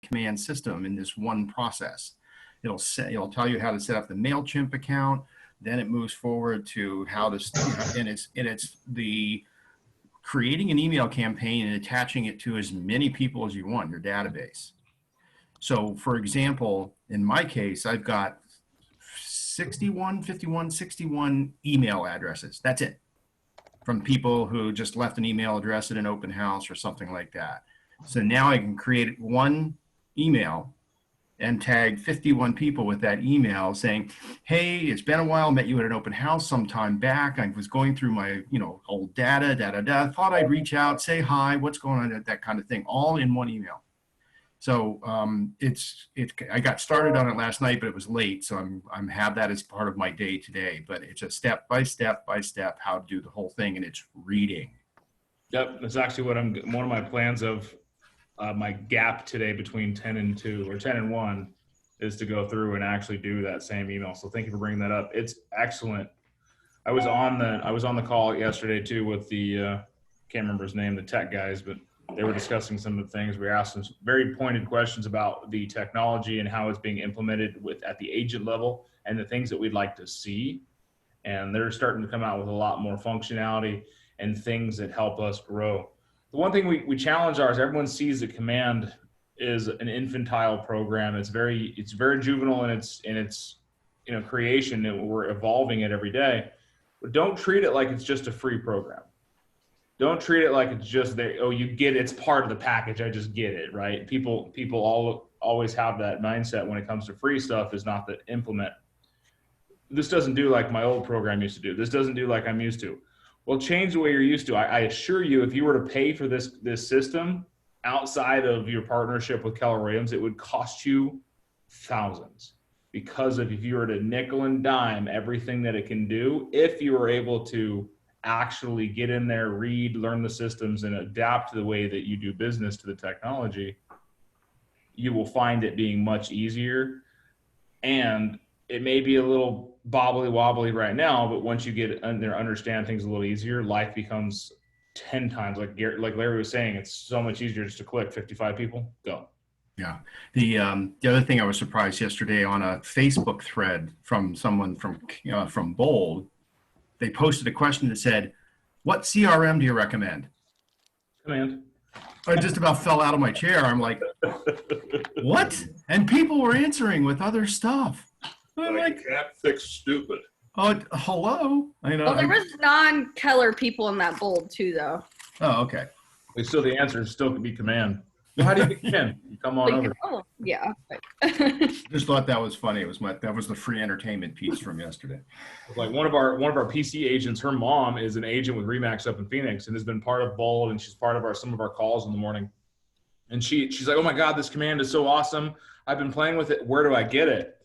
command system in this one process. It'll tell you how to set up the MailChimp account. Then it moves forward to how to, and it's the creating an email campaign and attaching it to as many people as you want in your database. So for example, in my case, I've got 61 email addresses. That's it. From people who just left an email address at an open house or something like that. So now I can create one email and tag 51 people with that email saying, hey, it's been a while, met you at an open house some time back. I was going through my, old data, thought I'd reach out, say hi, what's going on, that kind of thing, all in one email. So I got started on it last night, but it was late. So I'm have that as part of my day today, but it's a step by step how to do the whole thing. And it's reading. Yep. That's actually what one of my plans of my gap today between 10 and 2 or 10 and 1 is to go through and actually do that same email. So thank you for bringing that up. It's excellent. I was on the call yesterday too with the, can't remember his name, the tech guys, but they were discussing some of the things. We asked some very pointed questions about the technology and how it's being implemented at the agent level and the things that we'd like to see. And they're starting to come out with a lot more functionality and things that help us grow. The one thing we challenge ours, everyone sees that Command is an infantile program. It's very juvenile in its creation, and we're evolving it every day. But don't treat it like it's just a free program. Don't treat it like it's just there. Oh, you get it. It's part of the package. I just get it, right? People always have that mindset when it comes to free stuff is not to implement. This doesn't do like my old program used to do. This doesn't do like I'm used to. Well, change the way you're used to. I assure you, if you were to pay for this system outside of your partnership with Keller Williams, it would cost you thousands. Because if you were to nickel and dime everything that it can do, if you were able to actually get in there, read, learn the systems, and adapt to the way that you do business to the technology, you will find it being much easier. And it may be a little wobbly right now, but once you get in there, understand things a little easier, life becomes 10 times, like Larry was saying, it's so much easier just to click 55 people, go. Yeah. The other thing I was surprised yesterday on a Facebook thread from someone from Bold, they posted a question that said, what CRM do you recommend? Command. I just about fell out of my chair. I'm like, what? And people were answering with other stuff. I'm like can't fix stupid. Oh, hello. Well, there was non-Keller people in that Bold too, though. Oh, okay. But still, the answer still could be Command. Well, how do you get Command? You come on over. Oh, yeah. Just thought that was funny. That was the free entertainment piece from yesterday. Like one of our PC agents, her mom is an agent with Remax up in Phoenix and has been part of Bold, and she's part of some of our calls in the morning. And she's like, oh my God, this Command is so awesome. I've been playing with it. Where do I get it?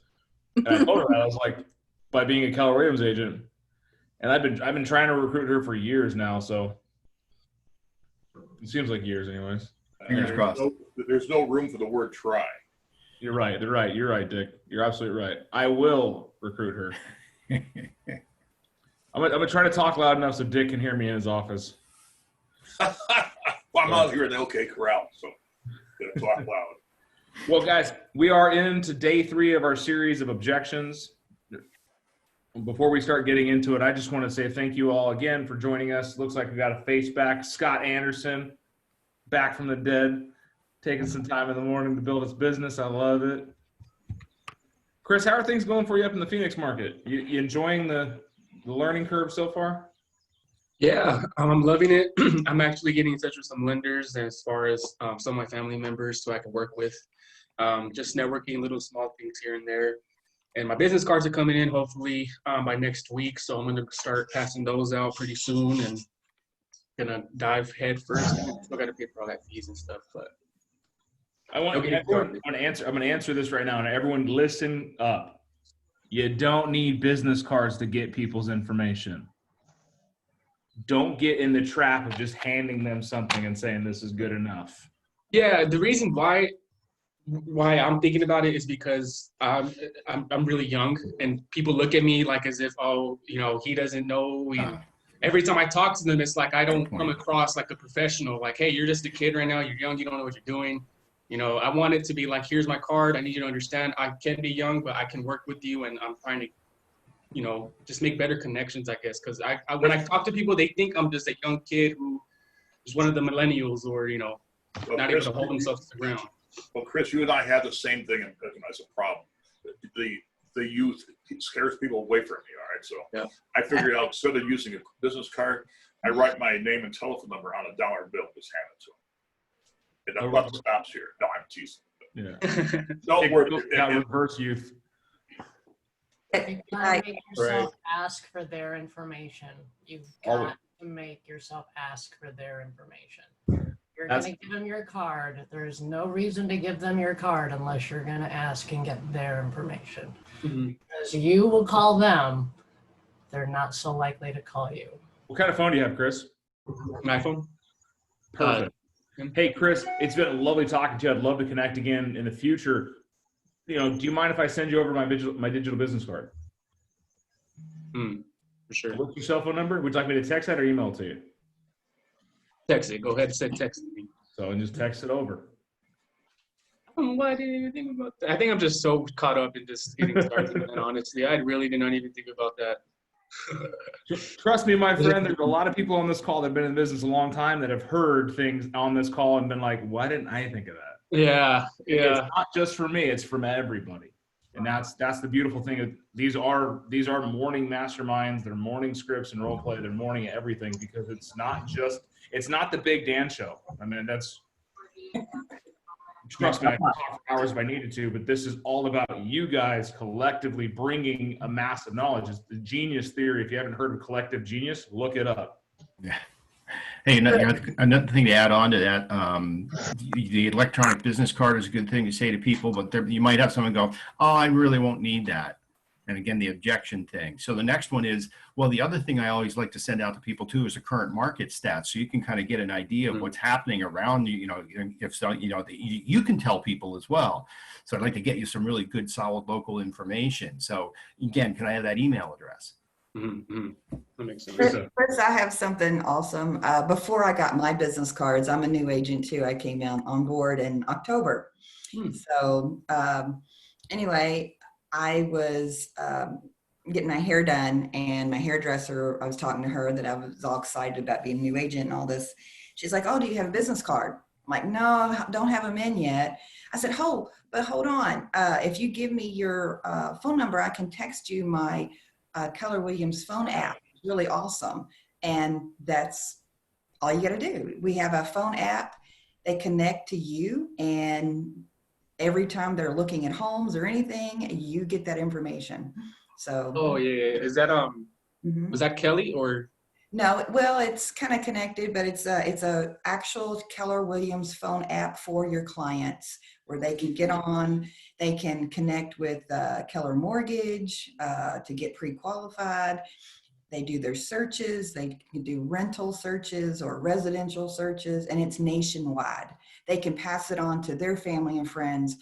And I told her that. I was like, by being a Keller Williams agent. And I've been trying to recruit her for years now, so it seems like years anyways. Fingers crossed. There's no room for the word try. You're right. You're right, Dick. You're absolutely right. I will recruit her. I'm gonna try to talk loud enough so Dick can hear me in his office. Well, I'm out here in the OK Corral, so gonna talk loud. Well, guys, we are into day 3 of our series of objections. Before we start getting into it, I just want to say thank you all again for joining us. Looks like we got a face back. Scott Anderson, back from the dead, taking some time in the morning to build his business. I love it. Chris, how are things going for you up in the Phoenix market? You enjoying the learning curve so far? Yeah, I'm loving it. I'm actually getting in touch with some lenders as far as some of my family members so I can work with. Just networking, little small things here and there. And my business cards are coming in hopefully by next week. So I'm going to start passing those out pretty soon and gonna dive head first. Still got to pay for all that fees and stuff, but I'm gonna answer this right now, and everyone listen up. You don't need business cards to get people's information. Don't get in the trap of just handing them something and saying this is good enough. Yeah, the reason why I'm thinking about it is because I'm really young, and people look at me like as if, oh, he doesn't know. Every time I talk to them, it's like I don't come across like a professional. Like, hey, you're just a kid right now. You're young. You don't know what you're doing. You know, I want it to be like, here's my card. I need you to understand I can be young, but I can work with you. And I'm trying to, you know, just make better connections, I guess. Because when I talk to people, they think I'm just a young kid who is one of the millennials or, you know, Well, not able to hold themselves to the ground. Well, Chris, you and I have the same thing as a problem. The youth, it scares people away from me, all right? So Yeah. I figured out, instead of using a business card, I write my name and telephone number on a dollar bill, just hand it to them. And the buck stops here. No, I'm teasing. Yeah. Don't worry. Got reverse youth. You gotta make yourself ask for their information. You've Always. got to make yourself ask for their information. You're That's- gonna give them your card. There's no reason to give them your card unless you're gonna ask and get their information. Mhm. Because you will call them, they're not so likely to call you. What kind of phone do you have, Chris? An iPhone? Perfect. Hey, Chris, it's been lovely talking to you. I'd love to connect again in the future. You know, do you mind if I send you over my digital business card? For sure. What's your cell phone number? Would you like me to text that or email it to you? Text it. Go ahead and say text me. So, and just text it over. I don't know why I didn't even think about that. I think I'm just so caught up in just getting started. And honestly, I really did not even think about that. Trust me, my friend, there's a lot of people on this call that have been in business a long time that have heard things on this call and been like, why didn't I think of that? Yeah. It's not just for me, it's from everybody. And that's the beautiful thing. These are morning masterminds, they're morning scripts and role play, they're morning everything, because it's not the Big Dan show. I mean, trust me, I can talk for hours if I needed to, but this is all about you guys collectively bringing a massive knowledge. It's the genius theory. If you haven't heard of collective genius, look it up. Yeah. Hey, another thing to add on to that, the electronic business card is a good thing to say to people, but you might have someone go, oh, I really won't need that. And again, the objection thing. So the next one is, well, the other thing I always like to send out to people too is a current market stats. So you can kind of get an idea of what's happening around you, you know, if so, you know, you can tell people as well. So I'd like to get you some really good, solid local information. So again, can I have that email address? Mm-hmm. That makes sense. Chris, I have something awesome. Before I got my business cards, I'm a new agent too. I came on board in October. So anyway, I was getting my hair done, and my hairdresser, I was talking to her that I was all excited about being a new agent and all this. She's like, oh, do you have a business card? I'm like, no, don't have them in yet. I said, but hold on. If you give me your phone number, I can text you my Keller Williams phone app. It's really awesome. And that's all you got to do. We have a phone app. They connect to you, and every time they're looking at homes or anything, you get that information. So. Oh yeah. Is that was that Kelly or? No, well, it's kind of connected, but it's a actual Keller Williams phone app for your clients where they can get on. They can connect with Keller Mortgage to get pre-qualified. They do their searches. They can do rental searches or residential searches, and it's nationwide. They can pass it on to their family and friends,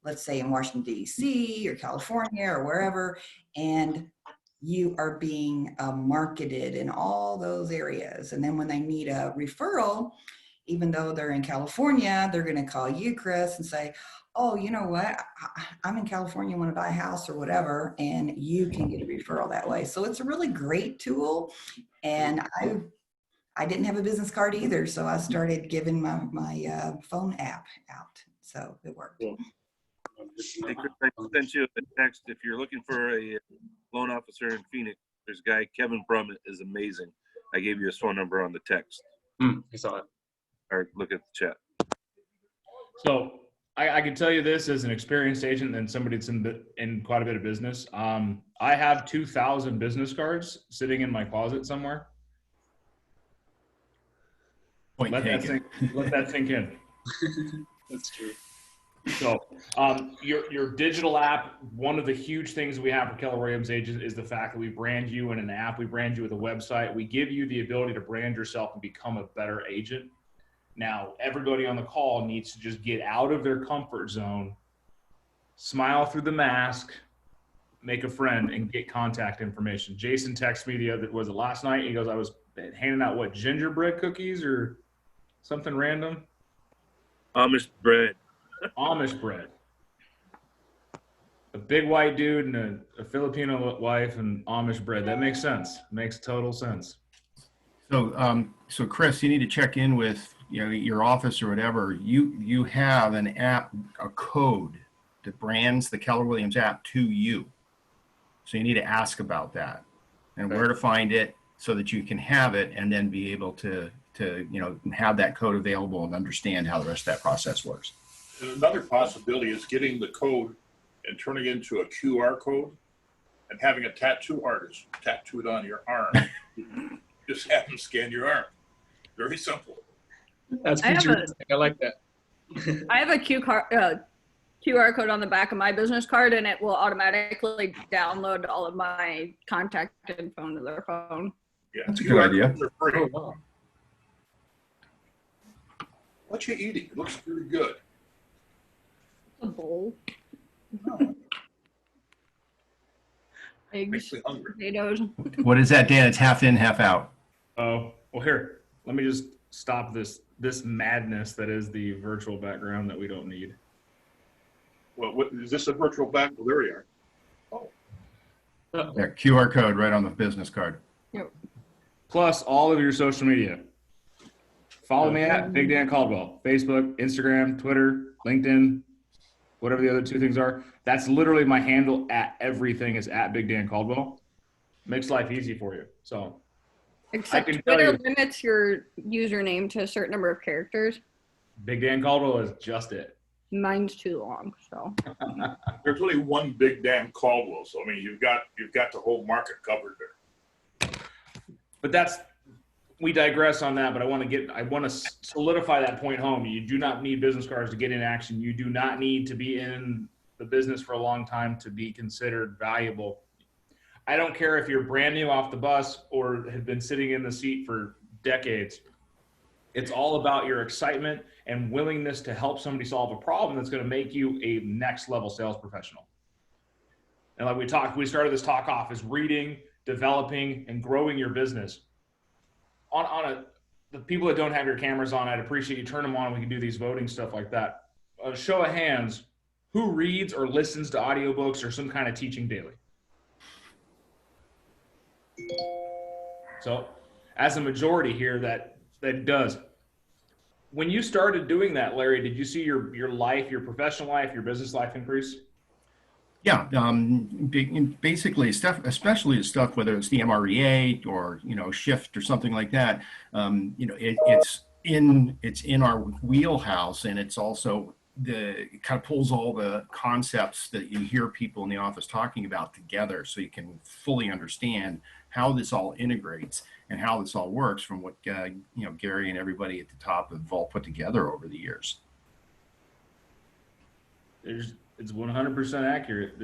let's say in Washington, D.C. or California or wherever, and you are being marketed in all those areas. And then when they need a referral, even though they're in California, they're going to call you, Chris, and say, oh, you know what? I'm in California, want to buy a house or whatever, and you can get a referral that way. So it's a really great tool. And I didn't have a business card either, so I started giving my phone app out. So it worked. Yeah. Hey, Chris, I sent you a text. If you're looking for a loan officer in Phoenix, there's a guy, Kevin Brummett, is amazing. I gave you his phone number on the text. I saw it. Or look at the chat. So I can tell you this as an experienced agent and somebody that's in quite a bit of business. I have 2,000 business cards sitting in my closet somewhere. Point Let that taken. sink in. That's true. So your digital app, one of the huge things we have for Keller Williams agents is the fact that we brand you in an app. We brand you with a website. We give you the ability to brand yourself and become a better agent. Now, everybody on the call needs to just get out of their comfort zone, smile through the mask, make a friend, and get contact information. Jason texted me was it last night? He goes, I was handing out gingerbread cookies or something random? Amish bread. Amish bread. A big white dude and a Filipino wife and Amish bread. That makes sense. Makes total sense. So Chris, you need to check in with, your office or whatever. You have an app, a code that brands the Keller Williams app to you. So you need to ask about that and where to find it so that you can have it and then be able to have that code available and understand how the rest of that process works. And another possibility is getting the code and turning it into a QR code and having a tattoo artist tattoo it on your arm. Just have them scan your arm. Very simple. That's I have futuristic. I like that. I have a QR code on the back of my business card, and it will automatically download all of my contact info to their phone. Yeah, That's a QR good idea. codes are free. Oh, wow. What you eating? It looks really good. A bowl. Eggs, Makes me hungry. potatoes. What is that, Dan? It's half in, half out. Oh, well, here, let me just stop this madness that is the virtual background that we don't need. Well, what is this a virtual back? Well, there we are. Yeah, QR code right on the business card. Plus all of your social media. Follow me at Big Dan Caldwell. Facebook, Instagram, Twitter, LinkedIn, whatever the other two things are. That's literally my handle at everything is at Big Dan Caldwell. Makes life easy for you. So Except can tell Twitter you- limits your username to a certain number of characters. Big Dan Caldwell is just it. Mine's too long, so. There's only one Big Dan Caldwell, so I mean you've got the whole market covered there. But we digress on that, but I want to solidify that point home. You do not need business cards to get in action. You do not need to be in the business for a long time to be considered valuable. I don't care if you're brand new off the bus or have been sitting in the seat for decades. It's all about your excitement and willingness to help somebody solve a problem that's going to make you a next level sales professional. And like we started this talk off is reading, developing, and growing your business. The people that don't have your cameras on, I'd appreciate you turn them on. We can do these voting stuff like that. A show of hands, who reads or listens to audiobooks or some kind of teaching daily? So as a majority here that does. When you started doing that, Larry, did you see your life, your professional life, your business life increase? Yeah, basically stuff, especially the stuff, whether it's the MREA or, Shift or something like that, it's in our wheelhouse, and it's also it kind of pulls all the concepts that you hear people in the office talking about together so you can fully understand how this all integrates and how this all works from what, Gary and everybody at the top have all put together over the years. It's 100% accurate.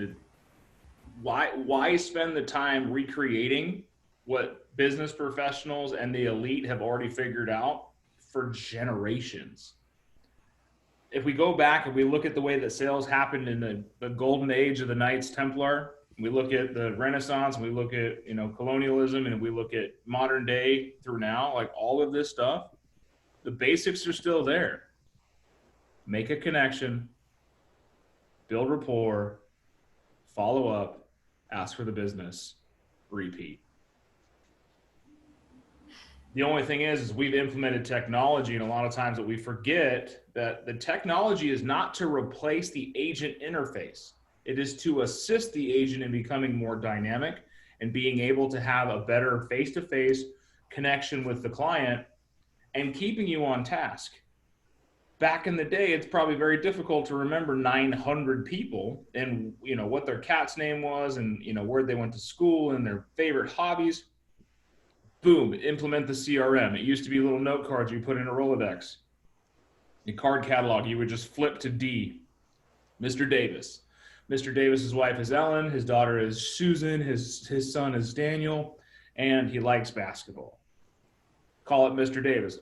Why spend the time recreating what business professionals and the elite have already figured out for generations? If we go back and we look at the way that sales happened in the golden age of the Knights Templar, we look at the Renaissance, we look at colonialism, and we look at modern day through now, like all of this stuff, the basics are still there. Make a connection, build rapport, follow up, ask for the business, repeat. The only thing is we've implemented technology, and a lot of times that we forget that the technology is not to replace the agent interface. It is to assist the agent in becoming more dynamic and being able to have a better face-to-face connection with the client and keeping you on task. Back in the day, it's probably very difficult to remember 900 people and what their cat's name was and where they went to school and their favorite hobbies. Boom, implement the CRM. It used to be little note cards you put in a Rolodex. A card catalog, you would just flip to D. Mr. Davis. Mr. Davis's wife is Ellen, his daughter is Susan, his son is Daniel, and he likes basketball. Call it Mr. Davis.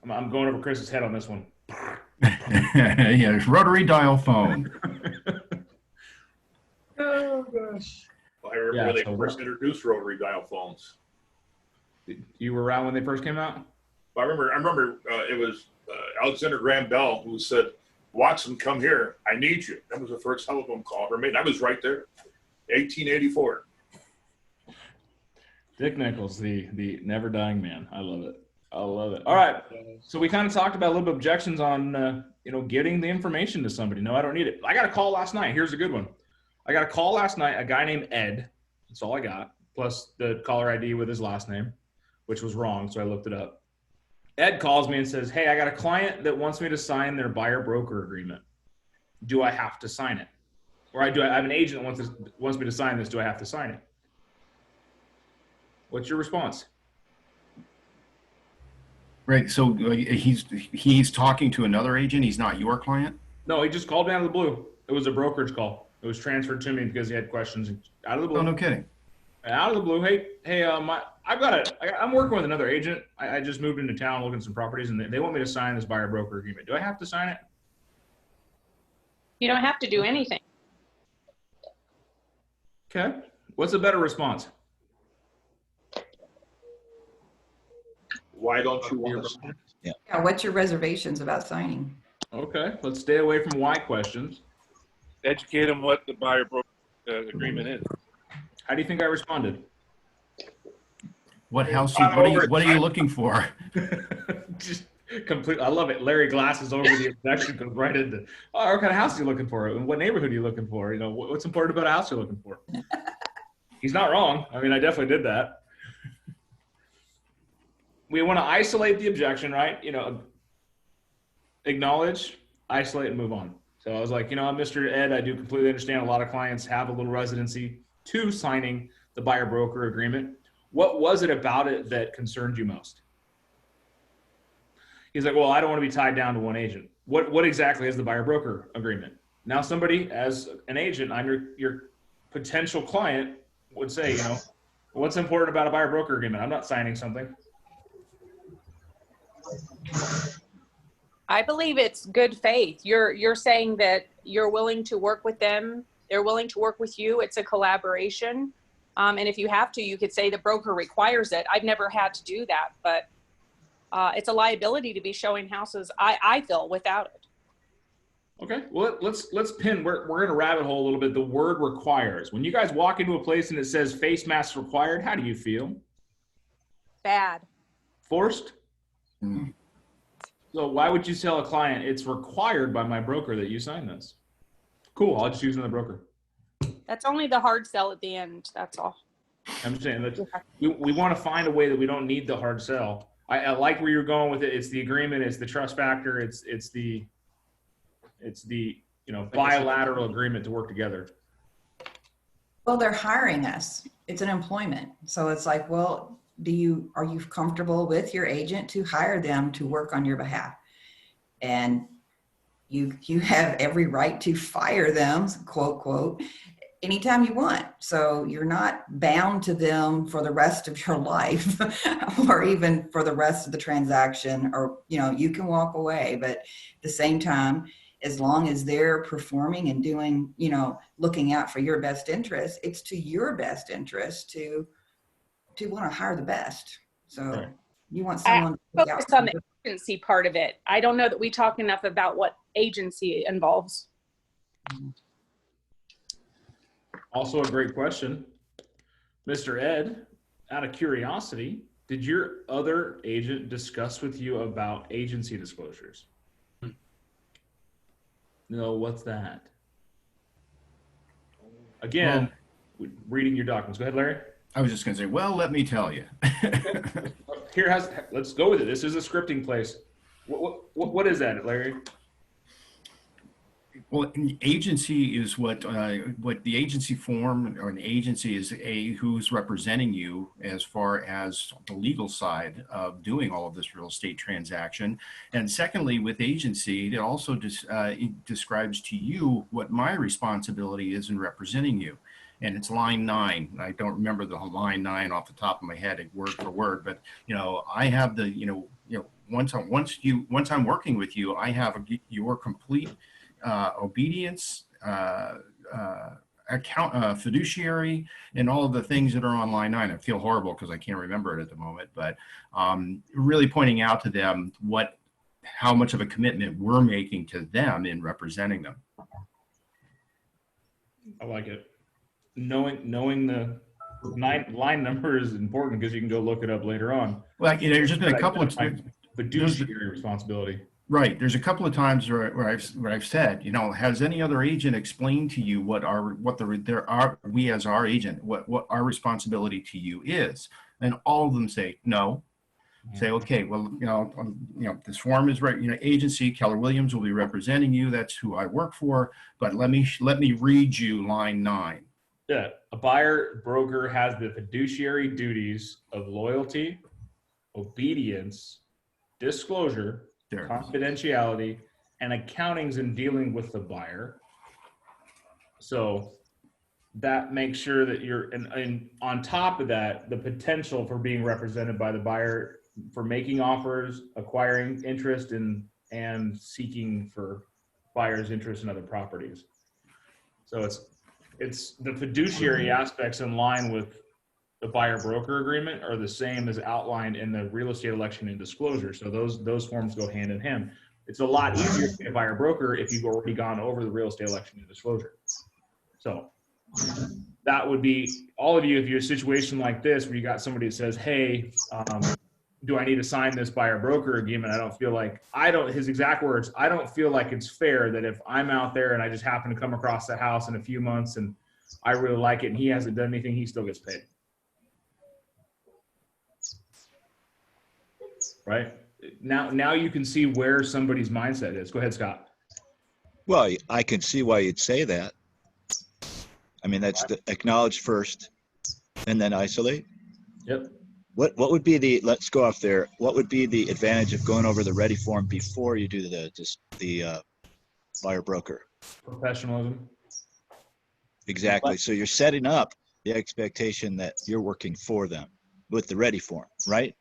I'm going over Chris's head on this one. Yeah, rotary dial phone. Oh, gosh. Well, I remember when they first introduced rotary dial phones. You were around when they first came out? Well, I remember it was Alexander Graham Bell, who said, Watson, come here. I need you. That was the first telephone call ever made. I was right there. 1884. Dick Nichols, the never dying man. I love it. I love it. All right. So we kind of talked about a little bit of objections on, getting the information to somebody. No, I don't need it. I got a call last night. Here's a good one. I got a call last night, a guy named Ed. That's all I got, plus the caller ID with his last name, which was wrong, so I looked it up. Ed calls me and says, hey, I got a client that wants me to sign their buyer-broker agreement. Do I have to sign it? Or I have an agent that wants me to sign this. Do I have to sign it? What's your response? Right. So he's talking to another agent. He's not your client. No, he just called me out of the blue. It was a brokerage call. It was transferred to me because he had questions out of the blue. Oh, no kidding. Out of the blue. Hey, I'm working with another agent. I just moved into town looking at some properties, and they want me to sign this buyer broker agreement. Do I have to sign it? You don't have to do anything. Okay. What's a better response? Why don't you want to sign? Yeah, what's your reservations about signing? Okay. Let's stay away from why questions. Educate them what the buyer broker agreement is. How do you think I responded? What are you looking for? Just complete. I love it. Larry glasses over the objection, goes right into, oh, what kind of house are you looking for? And what neighborhood are you looking for? What's important about a house you're looking for? He's not wrong. I mean, I definitely did that. We want to isolate the objection, right? Acknowledge, isolate, and move on. So I was like, I'm Mr. Ed. I do completely understand a lot of clients have a little residency to signing the buyer broker agreement. What was it about it that concerned you most? He's like, well, I don't want to be tied down to one agent. What exactly is the buyer broker agreement? Now somebody, as an agent, I'm your potential client, would say, what's important about a buyer broker agreement? I'm not signing something. I believe it's good faith. You're saying that you're willing to work with them. They're willing to work with you. It's a collaboration. And if you have to, you could say the broker requires it. I've never had to do that, but it's a liability to be showing houses, I feel, without it. Okay, well, let's pin, we're in a rabbit hole a little bit. The word requires. When you guys walk into a place and it says face masks required, how do you feel? Bad. Forced? Mm. So why would you tell a client it's required by my broker that you sign this? Cool, I'll just use another broker. That's only the hard sell at the end. That's all. I'm just saying that we want to find a way that we don't need the hard sell. I like where you're going with it. It's the agreement. It's the trust factor. It's the bilateral agreement to work together. Well, they're hiring us. It's an employment. So it's like, well, are you comfortable with your agent to hire them to work on your behalf? And you have every right to fire them, quote, quote, anytime you want. So you're not bound to them for the rest of your life or even for the rest of the transaction, or, you can walk away. But at the same time, as long as they're performing and doing, looking out for your best interest, it's to your best interest to want to hire the best. So right. You want someone to look out focus on the agency part of it. I don't know that we talk enough about what agency involves. Also a great question. Mr. Ed, out of curiosity, did your other agent discuss with you about agency disclosures? No, what's that? Again, reading your documents. Go ahead, Larry. I was just going to say, well, let me tell you. Let's go with it. This is a scripting place. What is that, Larry? Well, an agency is what the agency form, or an agency is who's representing you as far as the legal side of doing all of this real estate transaction. And secondly, with agency, it also describes to you what my responsibility is in representing you. And it's line 9. I don't remember the line 9 off the top of my head, word for word, but I have the once I'm working with you, I have your complete obedience, account, fiduciary, and all of the things that are on line 9. I feel horrible because I can't remember it at the moment, but really pointing out to them what how much of a commitment we're making to them in representing them. I like it. Knowing the line number is important because you can go look it up later on. Like, there's just been a couple of Fiduciary responsibility. right. There's a couple of times where I've said, has any other agent explained to you what we as our agent, what our responsibility to you is? And all of them say no. Say, okay, well, this form is right. Agency Keller Williams will be representing you. That's who I work for. But let me read you line 9. Yeah, a buyer broker has the fiduciary duties of loyalty, obedience, disclosure, There. confidentiality, and accountings in dealing with the buyer. So that makes sure that you're, and on top of that, the potential for being represented by the buyer for making offers, acquiring interest in, and seeking for buyer's interest in other properties. So it's the fiduciary aspects in line with the buyer broker agreement are the same as outlined in the real estate election and disclosure. So those forms go hand in hand. It's a lot easier to be a buyer broker if you've already gone over the real estate election and disclosure. So that would be all of you, if you're in a situation like this where you got somebody that says, hey, do I need to sign this buyer broker agreement? His exact words, I don't feel like it's fair that if I'm out there and I just happen to come across the house in a few months and I really like it and he hasn't done anything, he still gets paid. Right? Now you can see where somebody's mindset is. Go ahead, Scott. Well, I can see why you'd say that. I mean, that's the acknowledge first and then isolate. Yep. What would be let's go off there. What would be the advantage of going over the ready form before you do the buyer broker? Professionalism. Exactly. So you're setting up the expectation that you're working for them with the ready form, right?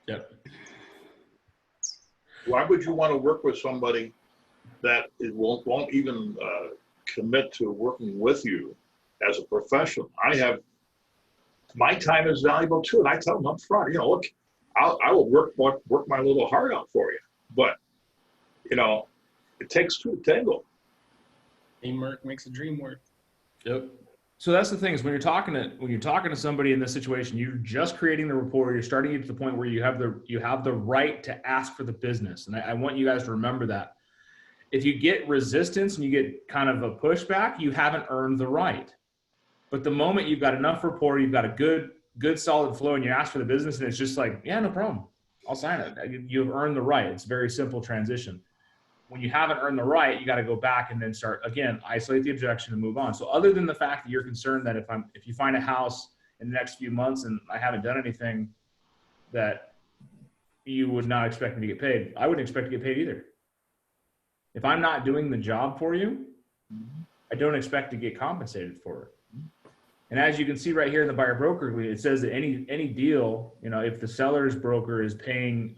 Yep. Why would you want to work with somebody that won't even commit to working with you as a professional? My time is valuable too, and I tell them up front, look, I will work my little heart out for you, but it takes two to tango. Teamwork makes the dream work. Yep. So that's the thing is when you're talking to somebody in this situation, you're just creating the rapport. You're starting to get to the point where you have the right to ask for the business, and I want you guys to remember that. If you get resistance and you get kind of a pushback, you haven't earned the right. But the moment you've got enough rapport, you've got a good solid flow, and you ask for the business, and it's just like, yeah, no problem, I'll sign it. You've earned the right. It's a very simple transition. When you haven't earned the right, you got to go back and then start again, isolate the objection and move on. So other than the fact that you're concerned that if you find a house in the next few months and I haven't done anything that you would not expect me to get paid, I wouldn't expect to get paid either. If I'm not doing the job for you, I don't expect to get compensated for it. And as you can see right here in the buyer broker agreement, it says that any deal, if the seller's broker is paying,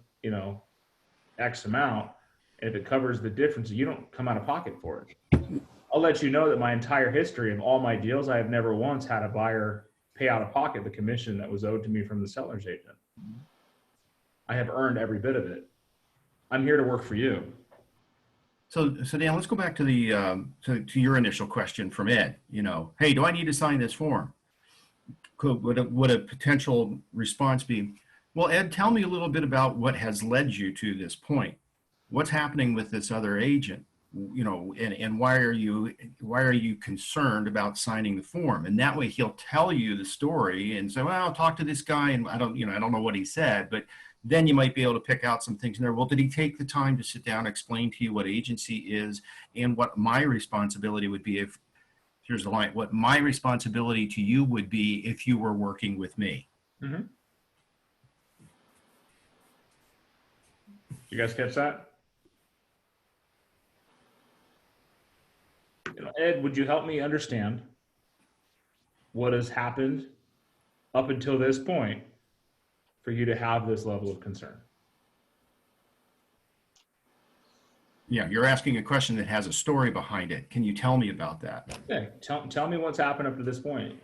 X amount, and if it covers the difference, you don't come out of pocket for it. I'll let you know that my entire history of all my deals, I have never once had a buyer pay out of pocket the commission that was owed to me from the seller's agent. I have earned every bit of it. I'm here to work for you. So Dan, let's go back to to your initial question from Ed. Hey, do I need to sign this form? Would a potential response be, well, Ed, tell me a little bit about what has led you to this point. What's happening with this other agent? And why are you concerned about signing the form? And that way he'll tell you the story and say, well, I'll talk to this guy, and I don't know what he said, but then you might be able to pick out some things in there. Well, did he take the time to sit down, explain to you what agency is and what my responsibility would be here's the line, what my responsibility to you would be if you were working with me? Mm-hmm. You guys catch that? Ed, would you help me understand what has happened up until this point for you to have this level of concern? Yeah, you're asking a question that has a story behind it. Can you tell me about that? Okay, tell me what's happened up to this point.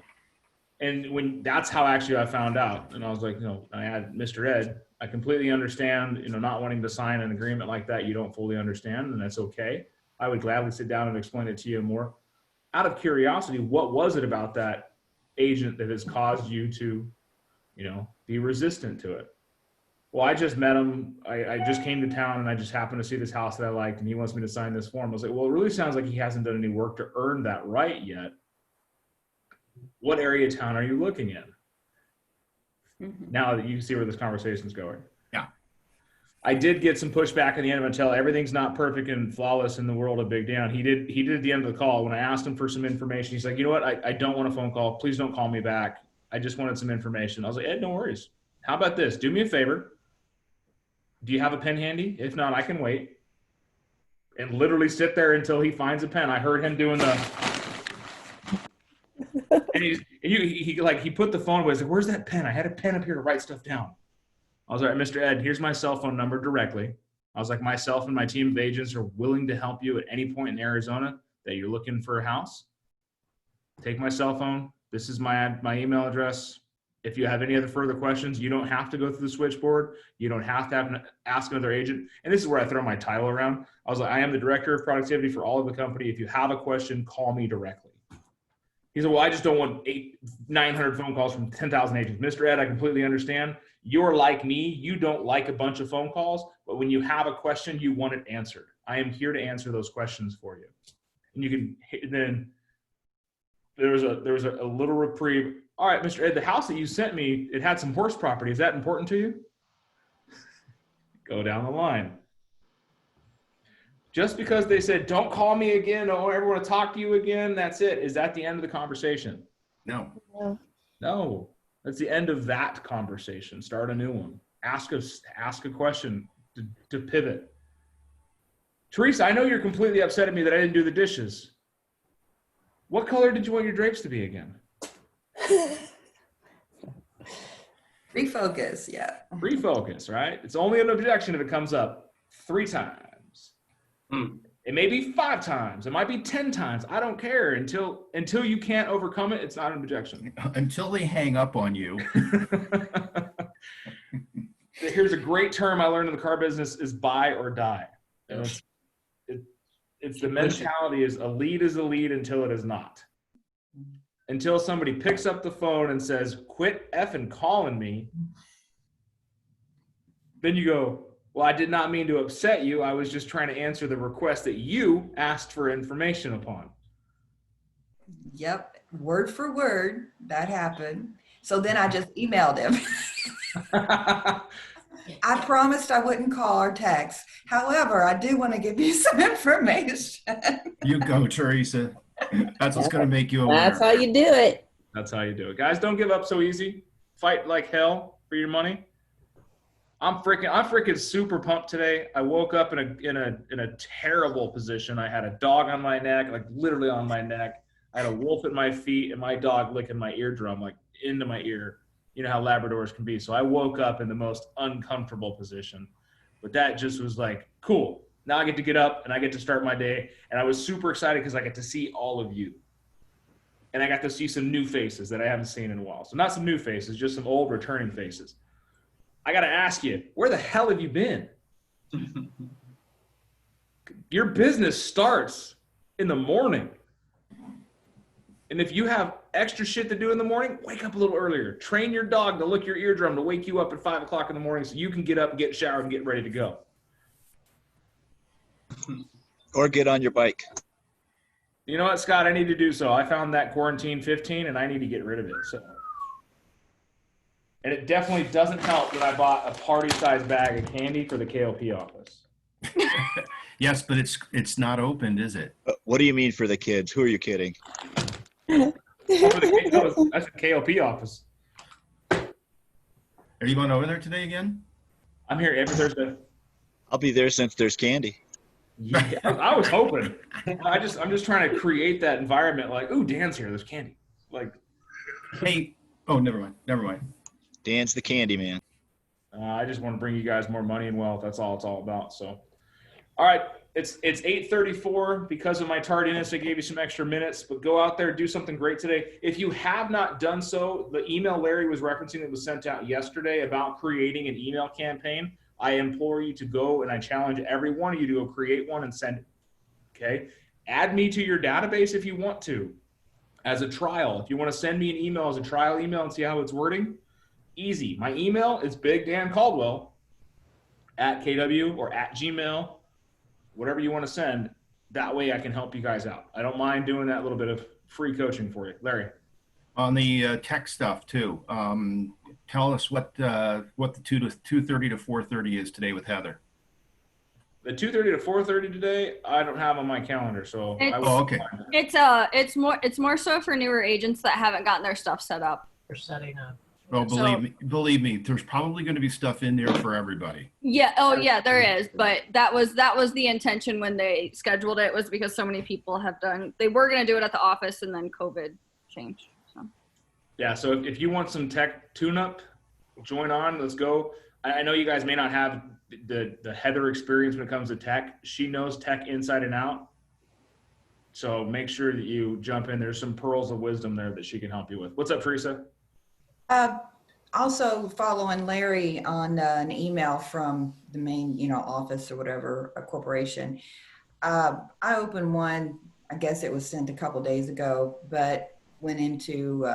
And that's how actually I found out. And I was like, I had Mr. Ed I completely understand, not wanting to sign an agreement like that you don't fully understand, and that's okay. I would gladly sit down and explain it to you more. Out of curiosity, what was it about that agent that has caused you to, be resistant to it? Well, I just met him. I just came to town and I just happened to see this house that I liked and he wants me to sign this form. I was like, well, it really sounds like he hasn't done any work to earn that right yet. What area of town are you looking in? Now that you see where this conversation is going. Yeah. I did get some pushback at the end of it until everything's not perfect and flawless in the world of Big Dan. He did at the end of the call when I asked him for some information. He's like, you know what? I don't want a phone call. Please don't call me back. I just wanted some information. I was like, Ed, no worries. How about this? Do me a favor. Do you have a pen handy? If not, I can wait. And literally sit there until he finds a pen. I heard him doing the, and he put the phone away. He's like, where's that pen? I had a pen up here to write stuff down. I was like, Mr. Ed, here's my cell phone number directly. I was like, myself and my team of agents are willing to help you at any point in Arizona that you're looking for a house. Take my cell phone. This is my email address. If you have any other further questions, you don't have to go through the switchboard. You don't have to ask another agent. And this is where I throw my title around. I was like, I am the director of productivity for all of the company. If you have a question, call me directly. He said, well, I just don't want 900 phone calls from 10,000 agents. Mr. Ed, I completely understand. You're like me. You don't like a bunch of phone calls, but when you have a question, you want it answered. I am here to answer those questions for you. And you can, then there was a little reprieve. All right, Mr. Ed, the house that you sent me, it had some horse property. Is that important to you? Go down the line. Just because they said, don't call me again, or I ever want to talk to you again, that's it. Is that the end of the conversation? No. No, that's the end of that conversation. Start a new one. Ask a question to pivot. Teresa, I know you're completely upset at me that I didn't do the dishes. What color did you want your drapes to be again? Refocus, yeah. Refocus, right? It's only an objection if it comes up 3 times. It may be 5 times. It might be 10 times. I don't care. Until you can't overcome it, it's not an objection. Until they hang up on you. Here's a great term I learned in the car business is buy or die. And it's the mentality is a lead until it is not. Until somebody picks up the phone and says, quit effing calling me. Then you go, well, I did not mean to upset you. I was just trying to answer the request that you asked for information upon. Yep, word for word, that happened. So then I just emailed him. I promised I wouldn't call or text. However, I do want to give you some information. You go, Teresa. That's what's going to make you a winner. That's how you do it. That's how you do it. Guys, don't give up so easy. Fight like hell for your money. I'm freaking super pumped today. I woke up in a terrible position. I had a dog on my neck, like literally on my neck. I had a wolf at my feet and my dog licking my eardrum, like into my ear. You know how Labradors can be. So I woke up in the most uncomfortable position. But that just was like, cool. Now I get to get up and I get to start my day. And I was super excited because I get to see all of you. And I got to see some new faces that I haven't seen in a while. So not some new faces, just some old returning faces. I got to ask you, where the hell have you been? Your business starts in the morning. And if you have extra shit to do in the morning, wake up a little earlier. Train your dog to lick your eardrum to wake you up at 5 o'clock in the morning so you can get up and get showered and get ready to go. Or get on your bike. You know what, Scott? I need to do so. I found that quarantine 15 and I need to get rid of it. So. And it definitely doesn't help that I bought a party-sized bag of candy for the KLP office. Yes, but it's not opened, is it? What do you mean for the kids? Who are you kidding? That's the KLP office. Are you going over there today again? I'm here every Thursday. I'll be there since there's candy. Yeah, I was hoping. I'm just trying to create that environment. Like, ooh, Dan's here. There's candy. Like, hey, oh, never mind. Dan's the candy man. I just want to bring you guys more money and wealth. That's all it's all about. So, all right. It's 8:34 because of my tardiness. I gave you some extra minutes, but go out there, do something great today. If you have not done so, the email Larry was referencing that was sent out yesterday about creating an email campaign, I implore you to go, and I challenge every one of you to go create one and send it. Okay? Add me to your database if you want to, as a trial. If you want to send me an email as a trial email and see how it's wording, easy. My email is bigdancaldwell@kw or @gmail. Whatever you want to send, that way I can help you guys out. I don't mind doing that little bit of free coaching for you. Larry. On the tech stuff too, tell us what the 2:30 to 4:30 is today with Heather. The 2:30 to 4:30 today, I don't have on my calendar, so I will. Oh, okay. It's more so for newer agents that haven't gotten their stuff set up. For setting up. Oh, believe me, there's probably going to be stuff in there for everybody. Yeah. Oh, yeah, there is. But that was the intention when they scheduled it, was because so many people they were going to do it at the office, and then COVID changed. So. Yeah. So if you want some tech tune-up, join on. Let's go. I know you guys may not have the Heather experience when it comes to tech. She knows tech inside and out. So make sure that you jump in. There's some pearls of wisdom there that she can help you with. What's up, Teresa? Also following Larry on an email from the main, office or whatever, a corporation. I opened one, I guess it was sent a couple days ago, but went into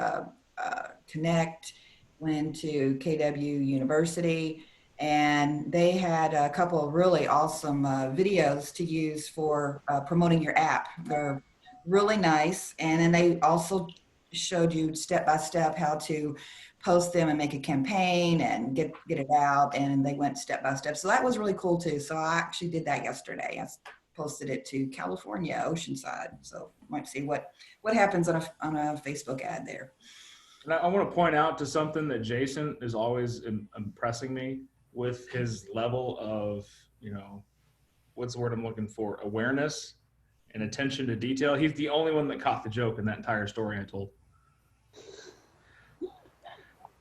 Connect, went into KW University, and they had a couple of really awesome videos to use for promoting your app. They're really nice. And then they also showed you step-by-step how to post them and make a campaign and get it out, and they went step-by-step. So that was really cool too. So I actually did that yesterday. I posted it to California, Oceanside. So you might see what happens on a Facebook ad there. And I want to point out to something that Jason is always impressing me with, his level of, what's the word I'm looking for? Awareness and attention to detail. He's the only one that caught the joke in that entire story I told.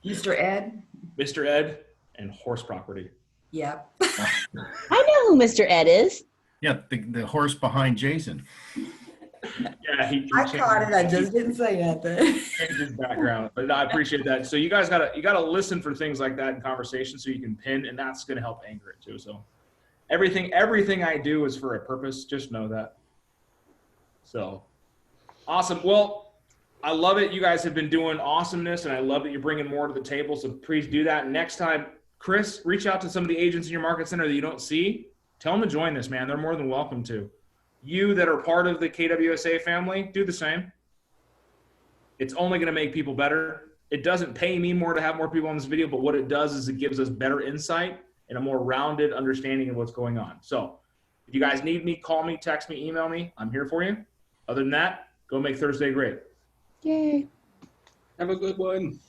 Mr. Ed? Mr. Ed and horse property. Yep. I know who Mr. Ed is. Yeah, the horse behind Jason. Yeah, he I caught it. I just didn't say nothing. Changed his background, but I appreciate that. So you guys gotta listen for things like that in conversation, so you can pin, and that's gonna help anchor it too. So everything I do is for a purpose. Just know that. So awesome. Well, I love it. You guys have been doing awesomeness, and I love that you're bringing more to the table. So please do that. Next time, Chris, reach out to some of the agents in your market center that you don't see. Tell them to join this, man. They're more than welcome to. You that are part of the KWSA family, do the same. It's only going to make people better. It doesn't pay me more to have more people on this video, but what it does is it gives us better insight and a more rounded understanding of what's going on. So if you guys need me, call me, text me, email me. I'm here for you. Other than that, go make Thursday great. Yay. Have a good one.